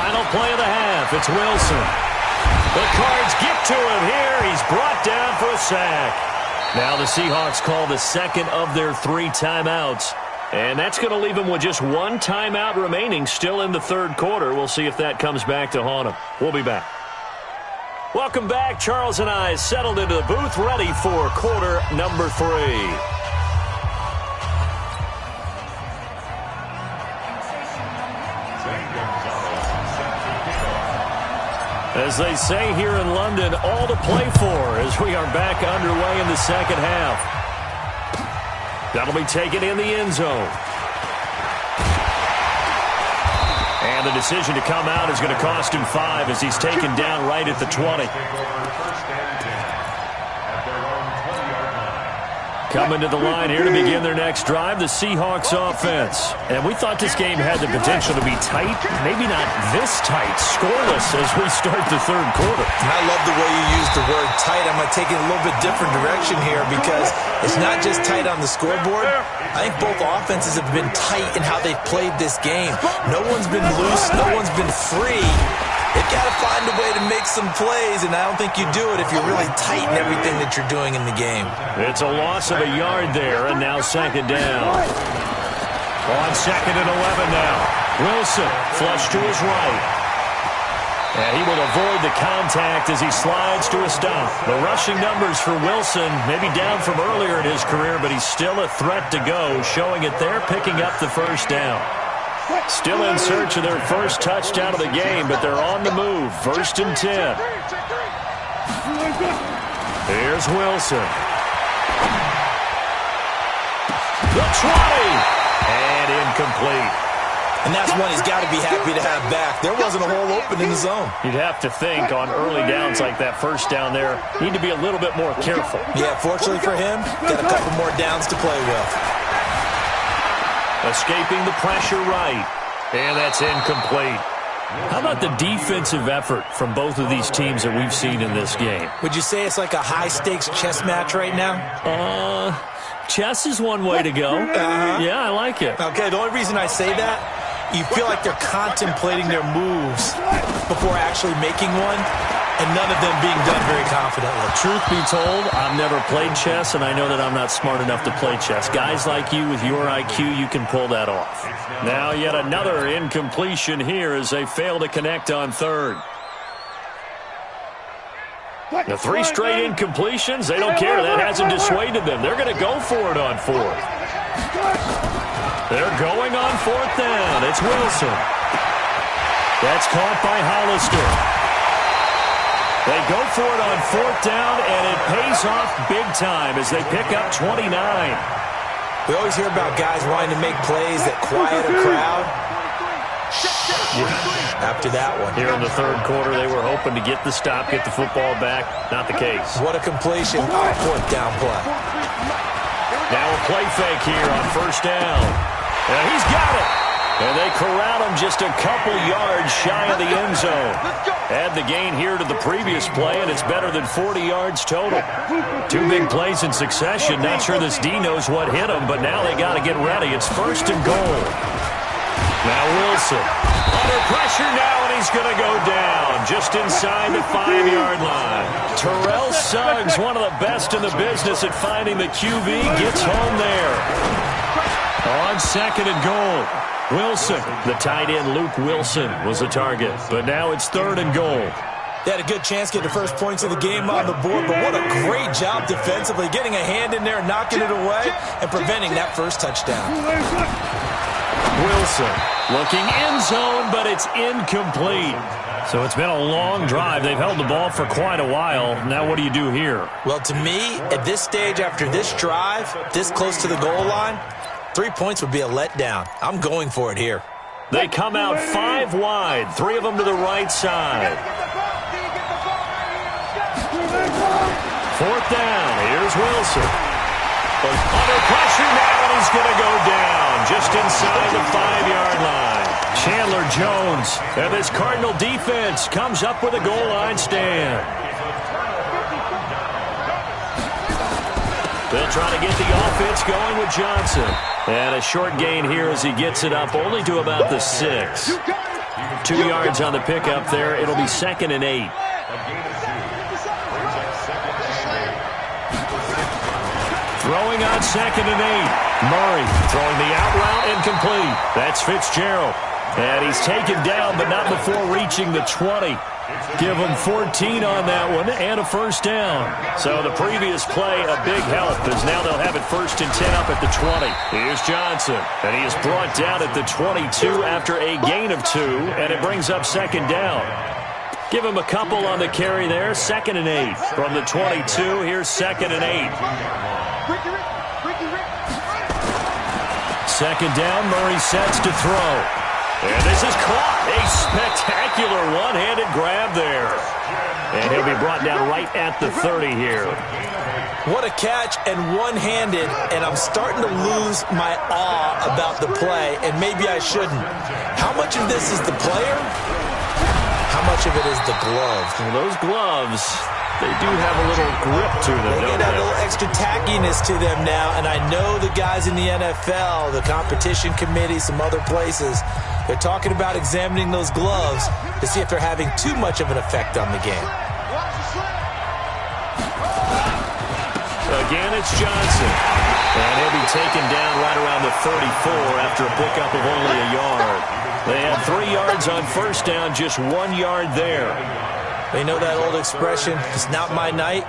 Final play of the half. It's Wilson. The Cards get to him here. He's brought down for a sack. Now the Seahawks call the second of their 3 timeouts. And that's going to leave them with just 1 timeout remaining still in the third quarter. We'll see if that comes back to haunt them. We'll be back. Welcome back. Charles and I settled into the booth, ready for quarter number 3. As they say here in London, all to play for as we are back underway in the second half. That'll be taken in the end zone. And the decision to come out is going to cost him 5 as he's taken down right at the 20. Coming to the line here to begin their next drive, the Seahawks offense. And we thought this game had the potential to be tight, maybe not this tight, scoreless as we start the third quarter. And I love the way you use the word tight. I'm going to take it a little bit different direction here because it's not just tight on the scoreboard. I think both offenses have been tight in how they've played this game. No one's been loose. No one's been free. They've got to find a way to make some plays, and I don't think you do it if you're really tight in everything that you're doing in the game. It's a loss of a yard there, and now second down. On second and 11 now. Wilson flush to his right. And he will avoid the contact as he slides to a stop. The rushing numbers for Wilson maybe down from earlier in his career, but he's still a threat to go, showing it there, picking up the first down. Still in search of their first touchdown of the game, but they're on the move. 1st and 10. Here's Wilson. The 20. And incomplete. And that's one he's got to be happy to have back. There wasn't a hole open in the zone. You'd have to think on early downs like that first down there, need to be a little bit more careful. Yeah, fortunately for him, got a couple more downs to play with. Escaping the pressure right. And that's incomplete. How about the defensive effort from both of these teams that we've seen in this game? Would you say it's like a high-stakes chess match right now? Chess is one way to go. Yeah, I like it. Okay, the only reason I say that, you feel like they're contemplating their moves before actually making one, and none of them being done very confidently. Truth be told, I've never played chess, and I know that I'm not smart enough to play chess. Guys like you with your IQ, you can pull that off. Now yet another incompletion here as they fail to connect on third. The 3 straight incompletions, they don't care. That hasn't dissuaded them. They're going to go for it on 4th. They're going on 4th down. It's Wilson. That's caught by Hollister. They go for it on 4th down, and it pays off big time as they pick up 29. We always hear about guys wanting to make plays that quiet a crowd. After that one. Here in the third quarter, they were hoping to get the stop, get the football back. Not the case. What a completion on 4th down play. Now a play fake here on 1st down. And he's got it. And they corral him just a couple yards shy of the end zone. Add the gain here to the previous play, and it's better than 40 yards total. 2 big plays in succession. Not sure this D knows what hit him, but now they got to get ready. It's 1st and goal. Now Wilson. Under pressure now, and he's going to go down just inside the 5-yard line. Terrell Suggs, one of the best in the business at finding the QB, gets home there. On 2nd and goal. Wilson, the tight end Luke Wilson, was the target. But now it's 3rd and goal. They had a good chance to get the first points of the game on the board, but what a great job defensively, getting a hand in there, knocking it away, and preventing that first touchdown. Wilson looking end zone, but it's incomplete. So it's been a long drive. They've held the ball for quite a while. Now what do you do here? Well, to me, at this stage after this drive, this close to the goal line, 3 points would be a letdown. I'm going for it here. They come out 5 wide, 3 of them to the right side. 4th down. Here's Wilson. Under pressure now, and he's going to go down just inside the 5-yard line. Chandler Jones and this Cardinal defense comes up with a goal line stand. They'll try to get the offense going with Johnson. And a short gain here as he gets it up only to about the 6. 2 yards on the pickup there. It'll be 2nd and 8. Throwing on 2nd and 8. Murray throwing the out route incomplete. That's Fitzgerald. And he's taken down, but not before reaching the 20. Give them 14 on that one and a first down. So the previous play, a big help, as now they'll have it 1st and 10 up at the 20. Here's Johnson, and he is brought down at the 22 after a gain of 2, and it brings up 2nd down. Give him a couple on the carry there, 2nd and 8. From the 22, here's 2nd and 8. 2nd down, Murray sets to throw. And this is caught. A spectacular one-handed grab there. And he'll be brought down right at the 30 here. What a catch, and one-handed, and I'm starting to lose my awe about the play, and maybe I shouldn't. How much of this is the player? How much of it is the glove? Well, those gloves, they do have a little grip to them, they don't get a they? little extra tackiness to them now, and I know the guys in the NFL, the competition committee, some other places, they're talking about examining those gloves to see if they're having too much of an effect on the game. Again, it's Johnson. And he'll be taken down right around the 34 after a pickup of only a yard. They had 3 yards on first down, just 1 yard there. They know that old expression, it's not my night.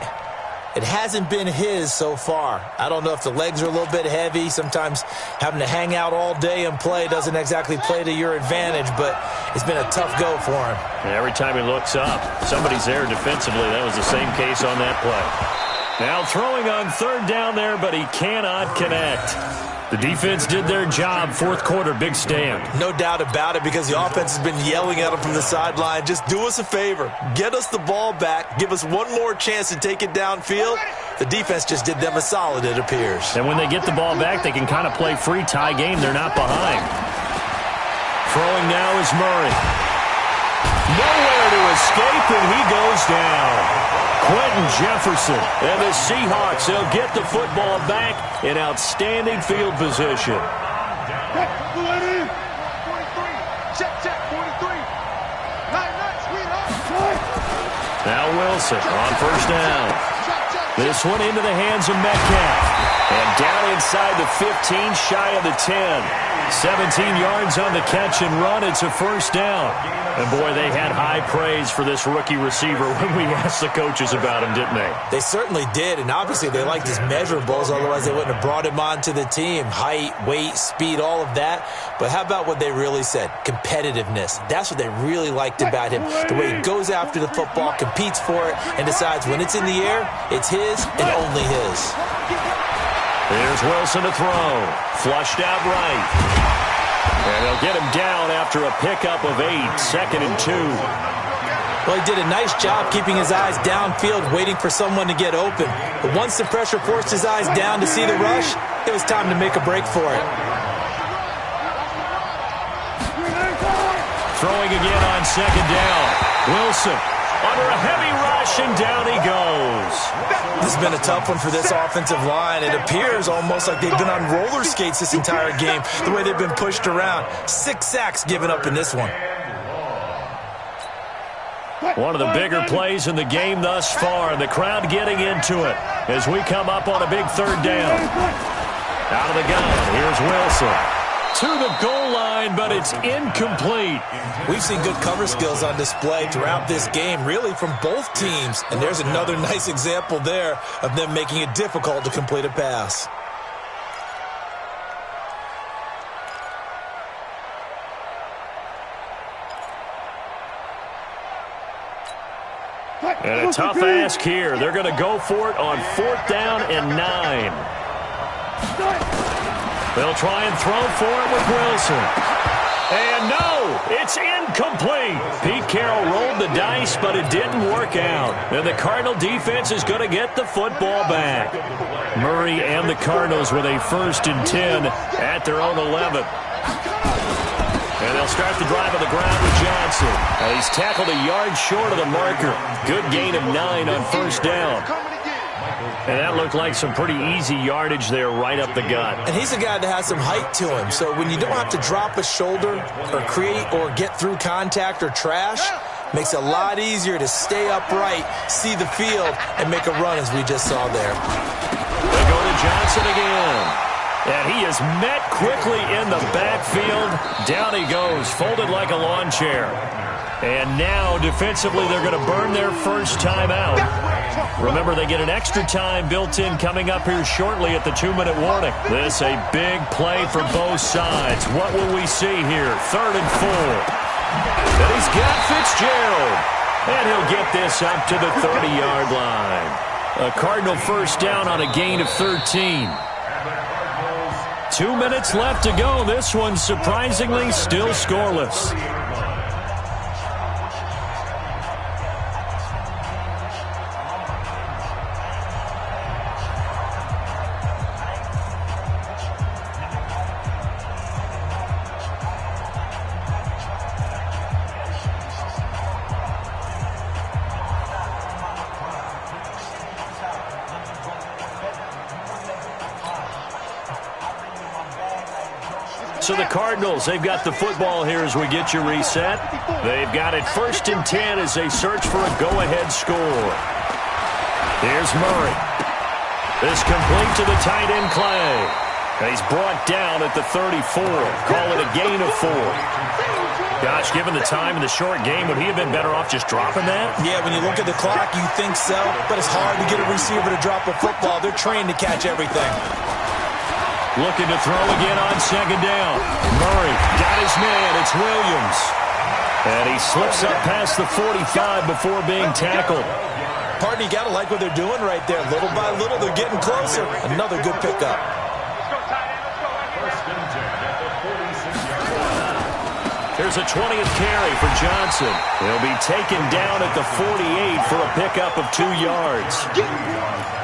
It hasn't been his so far. I don't know if the legs are a little bit heavy. Sometimes having to hang out all day and play doesn't exactly play to your advantage, but it's been a tough go for him. And every time he looks up, somebody's there defensively. That was the same case on that play. Now throwing on 3rd down there, but he cannot connect. The defense did their job. 4th quarter, big stand. No doubt about it, because the offense has been yelling at him from the sideline. Just do us a favor. Get us the ball back. Give us one more chance to take it downfield. The defense just did them a solid, it appears. And when they get the ball back, they can kind of play free tie game. They're not behind. Throwing now is Murray. Nowhere to escape, and he goes down. Quentin Jefferson and the Seahawks, they'll get the football back in outstanding field position. Now Wilson on first down. This one into the hands of Metcalf. And down inside the 15, shy of the 10. 17 yards on the catch and run. It's a first down. And, boy, they had high praise for this rookie receiver when we asked the coaches about him, didn't they? They certainly did, and obviously they liked his measurables. Otherwise, they wouldn't have brought him onto the team. Height, weight, speed, all of that. But how about what they really said? Competitiveness. That's what they really liked about him. The way he goes after the football, competes for it, and decides when it's in the air, it's his and only his. Here's Wilson to throw. Flushed out right. And they'll get him down after a pickup of 8, 2nd and 2. Well, he did a nice job keeping his eyes downfield, waiting for someone to get open. But once the pressure forced his eyes down to see the rush, it was time to make a break for it. Throwing again on 2nd down. Wilson under a heavy rush, and down he goes. This has been a tough one for this offensive line. It appears almost like they've been on roller skates this entire game, the way they've been pushed around. 6 sacks given up in this one. One of the bigger plays in the game thus far, and the crowd getting into it as we come up on a big 3rd down. Out of the gun, here's Wilson. To the goal line, but it's incomplete. We've seen good cover skills on display throughout this game, really from both teams. And there's another nice example there of them making it difficult to complete a pass. And a tough ask here. They're going to go for it on 4th down and 9. They'll try and throw for it with Wilson. And no, it's incomplete. Pete Carroll rolled the dice, but it didn't work out. And the Cardinal defense is going to get the football back. Murray and the Cardinals with a 1st and 10 at their own 11. And they'll start the drive on the ground with Johnson. And he's tackled a yard short of the marker. Good gain of 9 on first down. And that looked like some pretty easy yardage there right up the gut. And he's a guy that has some height to him. So when you don't have to drop a shoulder or create or get through contact or trash, makes it a lot easier to stay upright, see the field, and make a run as we just saw there. They go to Johnson again. And he is met quickly in the backfield. Down he goes, folded like a lawn chair. And now, defensively, they're going to burn their first timeout. Remember, they get an extra time built in coming up here shortly at the 2-minute warning. This a big play for both sides. What will we see here? 3rd and 4. And he's got Fitzgerald. And he'll get this up to the 30-yard line. A Cardinal first down on a gain of 13. 2 minutes left to go. This one, surprisingly, still scoreless. So the Cardinals, they've got the football here as we get you reset. They've got it 1st and 10 as they search for a go-ahead score. Here's Murray. This complete to the tight end Clay. He's brought down at the 34. Call it a gain of 4. Gosh, given the time in the short game, would he have been better off just dropping that? Yeah, when you look at the clock, you think so. But it's hard to get a receiver to drop a football. They're trained to catch everything. Looking to throw again on 2nd down. Murray got his man. It's Williams. And he slips up past the 45 before being tackled. Pardon, you got to like what they're doing right there. Little by little, they're getting closer. Another good pickup. There's a 20th carry for Johnson. He'll be taken down at the 48 for a pickup of 2 yards.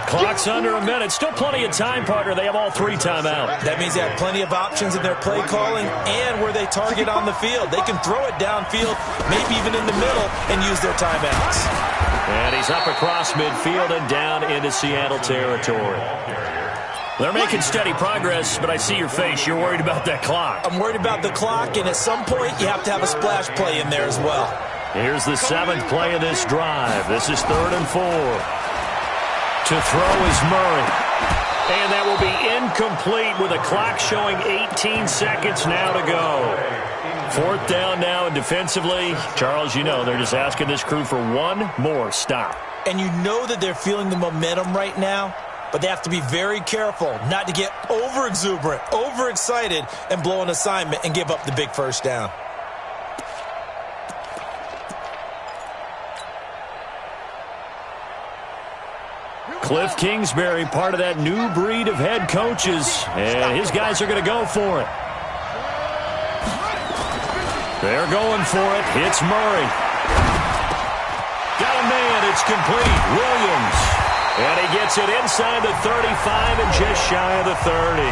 Clock's under a minute. Still plenty of time, partner. They have all 3 timeouts. That means they have plenty of options in their play calling and where they target on the field. They can throw it downfield, maybe even in the middle, and use their timeouts. And he's up across midfield and down into Seattle territory. They're making steady progress, but I see your face. You're worried about that clock. I'm worried about the clock, and at some point, you have to have a splash play in there as well. Here's the 7th play of this drive. This is 3rd and 4. To throw is Murray. And that will be incomplete with a clock showing 18 seconds now to go. 4th down now, and defensively, Charles, you know, they're just asking this crew for one more stop. And you know that they're feeling the momentum right now, but they have to be very careful not to get over-exuberant, over-excited, and blow an assignment and give up the big first down. Cliff Kingsbury, part of that new breed of head coaches, and his guys are going to go for it. They're going for it. It's Murray. Got a man. It's complete. Williams. And he gets it inside the 35 and just shy of the 30.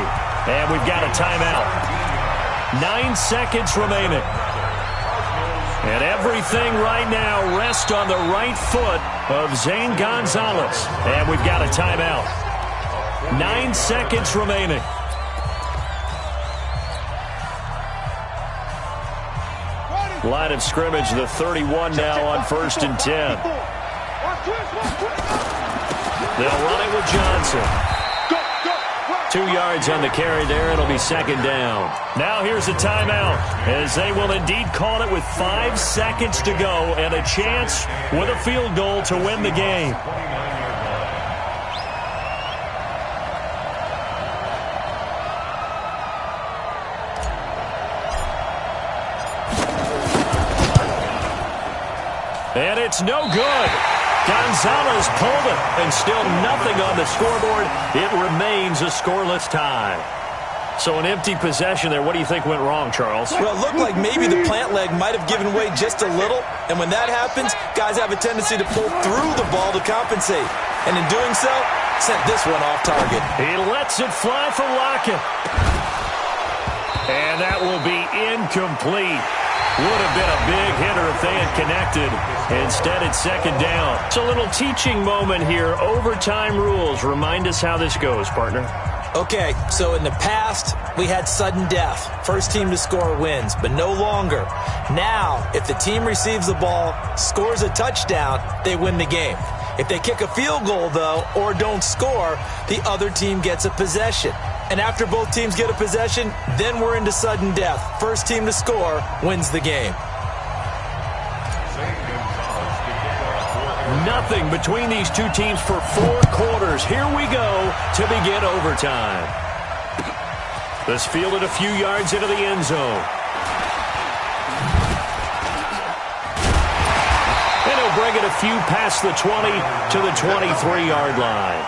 And we've got a timeout. 9 seconds remaining. And everything right now rests on the right foot of Zane Gonzalez. And we've got a timeout. 9 seconds remaining. Line of scrimmage, the 31 now on 1st and 10. They'll run it with Johnson. 2 yards on the carry there. It'll be 2nd down. Now here's a timeout as they will indeed call it with 5 seconds to go and a chance with a field goal to win the game. And it's no good. Gonzalez pulled it, and still nothing on the scoreboard. It remains a scoreless tie. So an empty possession there. What do you think went wrong, Charles? Well, it looked like maybe the plant leg might have given way just a little, and when that happens, guys have a tendency to pull through the ball to compensate. And in doing so, sent this one off target. He lets it fly for Lockett. And that will be incomplete. Would have been a big hitter if they had connected. Instead, it's second down. It's a little teaching moment here. Overtime rules. Remind us how this goes, partner. Okay, so in the past, we had sudden death. First team to score wins, but no longer. Now, if the team receives the ball, scores a touchdown, they win the game. If they kick a field goal, though, or don't score, the other team gets a possession. And after both teams get a possession, then we're into sudden death. First team to score wins the game. Nothing between these two teams for 4 quarters. Here we go to begin overtime. This fielded a few yards into the end zone. And he'll bring it a few past the 20 to the 23-yard line.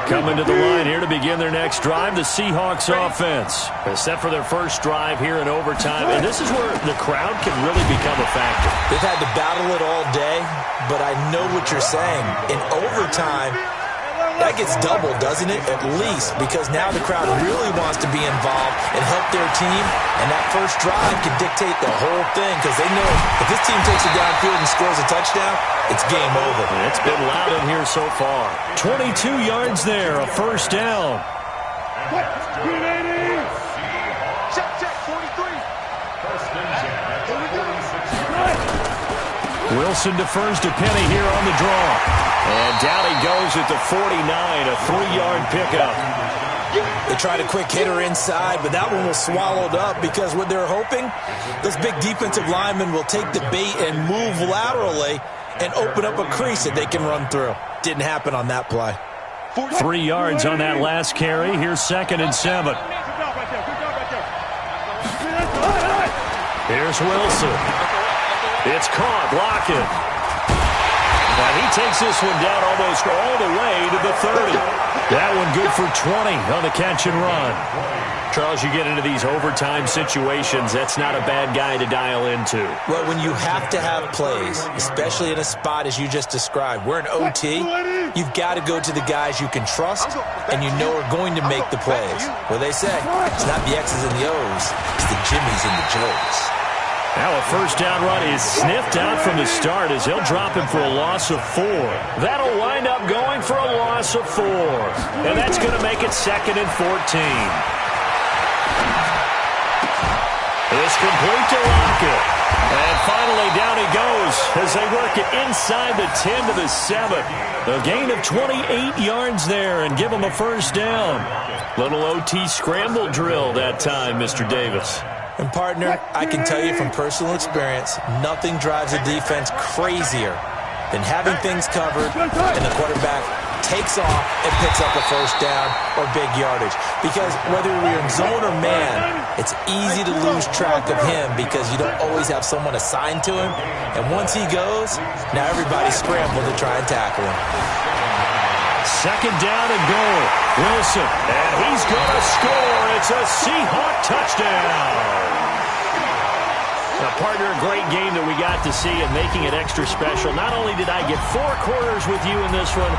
Coming to the line here to begin their next drive, the Seahawks offense. They're set for their first drive here in overtime, and this is where the crowd can really become a factor. They've had to battle it all day, but I know what you're saying. In overtime, that gets doubled, doesn't it? At least, because now the crowd really wants to be involved and help their team, and that first drive can dictate the whole thing because they know if this team takes it downfield and scores a touchdown, it's game over. And it's been loud in here so far. 22 yards there, a first down. Wilson defers to Penny here on the draw. And down he goes at the 49, a 3-yard pickup. They tried a quick hitter inside, but that one was swallowed up because what they're hoping, this big defensive lineman will take the bait and move laterally and open up a crease that they can run through. Didn't happen on that play. 3 yards on that last carry. Here's 2nd and 7. Here's Wilson. It's caught. Lockett. And he takes this one down almost all the way to the 30. That one good for 20 on the catch and run. Charles, you get into these overtime situations, that's not a bad guy to dial into. Well, when you have to have plays, especially in a spot as you just described, we're in OT, you've got to go to the guys you can trust and you know are going to make the plays. Well, they say, it's not the X's and the O's, it's the Jimmies and the Joes. Now a first down run is sniffed out from the start as he'll drop him for a loss of 4. That'll wind up going for a loss of 4. And that's going to make it 2nd and 14. It's complete to Lockett. And finally down he goes as they work it inside the 10 to the 7. A gain of 28 yards there and give him a first down. Little OT scramble drill that time, Mr. Davis. And, partner, I can tell you from personal experience, nothing drives a defense crazier than having things covered and the quarterback takes off and picks up a first down or big yardage. Because whether you're in zone or man, it's easy to lose track of him because you don't always have someone assigned to him. And once he goes, now everybody's scrambling to try and tackle him. 2nd down and goal. Wilson, and he's going to score. It's a Seahawk touchdown. Now, partner, a great game that we got to see and making it extra special. Not only did I get 4 quarters with you in this one,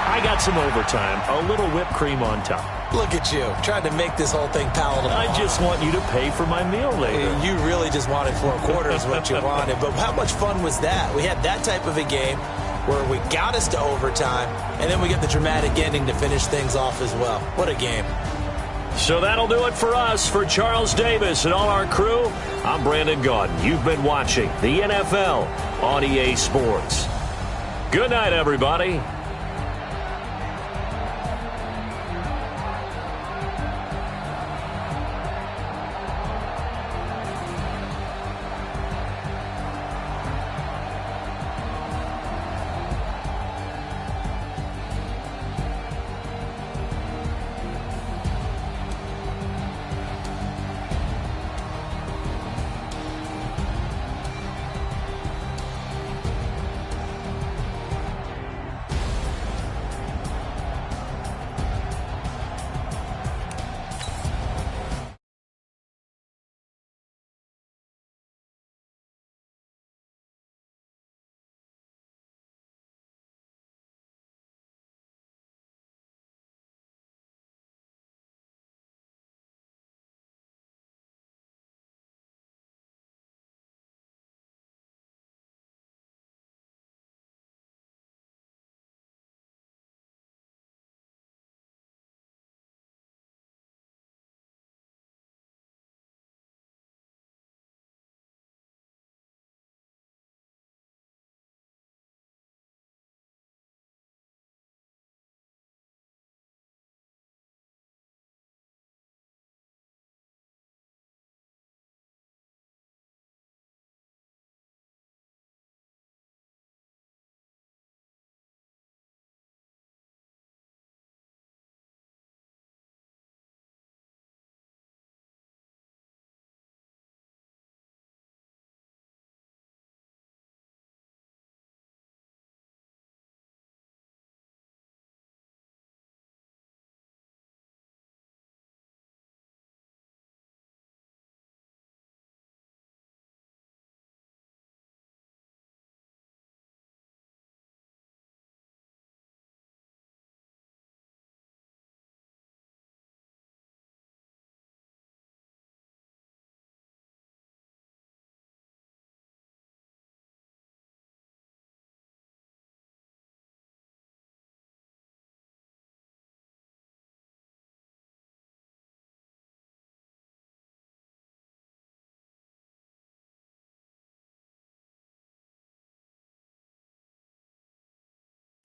I got some overtime, a little whipped cream on top. Look at you, trying to make this whole thing palatable. I just want you to pay for my meal later. You really just wanted 4 quarters what you wanted, but how much fun was that? We had that type of a game where we got us to overtime, and then we get the dramatic ending to finish things off as well. What a game. So that'll do it for us. For Charles Davis and all our crew, I'm Brandon Gaudin. You've been watching the NFL on EA Sports. Good night, everybody.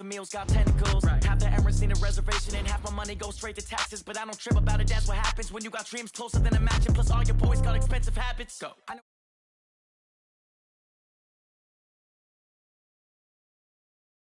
meals got tentacles. Half the Emirates need a reservation and half my money goes straight to taxes. But I don't trip about it, that's what happens when you got dreams closer than a match. And plus all your boys got expensive habits. Go.